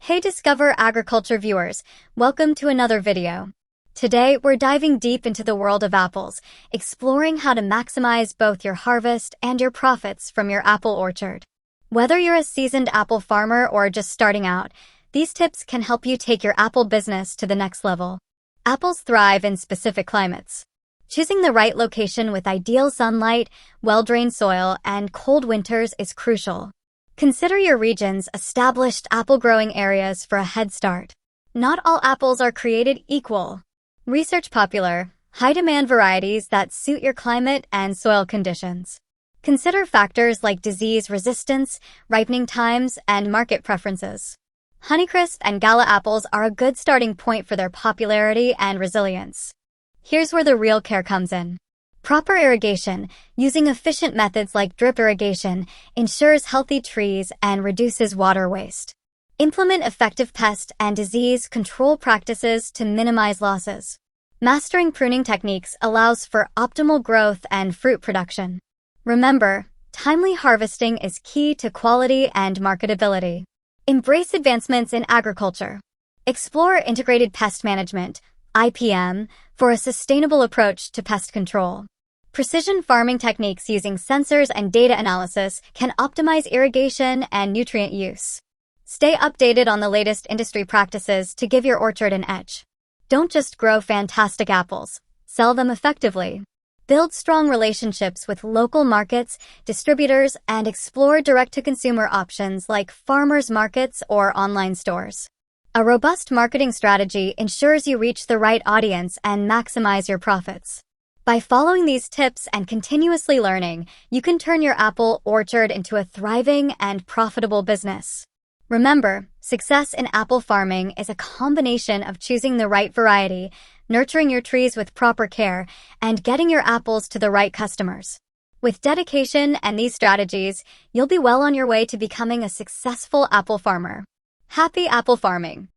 Hey Discover Agriculture viewers, welcome to another video. Today, we're diving deep into the world of apples, exploring how to maximize both your harvest and your profits from your apple orchard. Whether you're a seasoned apple farmer or just starting out, these tips can help you take your apple business to the next level. Apples thrive in specific climates. Choosing the right location with ideal sunlight, well-drained soil, and cold winters is crucial. Consider your region's established apple-growing areas for a head start. Not all apples are created equal. Research popular, high-demand varieties that suit your climate and soil conditions. Consider factors like disease resistance, ripening times, and market preferences. Honeycrisp and Gala apples are a good starting point for their popularity and resilience. Here's where the real care comes in. Proper irrigation, using efficient methods like drip irrigation, ensures healthy trees and reduces water waste. Implement effective pest and disease control practices to minimize losses. Mastering pruning techniques allows for optimal growth and fruit production. Remember, timely harvesting is key to quality and marketability. Embrace advancements in agriculture. Explore integrated pest management, IPM, for a sustainable approach to pest control. Precision farming techniques using sensors and data analysis can optimize irrigation and nutrient use. Stay updated on the latest industry practices to give your orchard an edge. Don't just grow fantastic apples, sell them effectively. Build strong relationships with local markets, distributors, and explore direct-to-consumer options like farmers markets or online stores. A robust marketing strategy ensures you reach the right audience and maximize your profits. By following these tips and continuously learning, you can turn your apple orchard into a thriving and profitable business. Remember, success in apple farming is a combination of choosing the right variety, nurturing your trees with proper care, and getting your apples to the right customers. With dedication and these strategies, you'll be well on your way to becoming a successful apple farmer. Happy apple farming!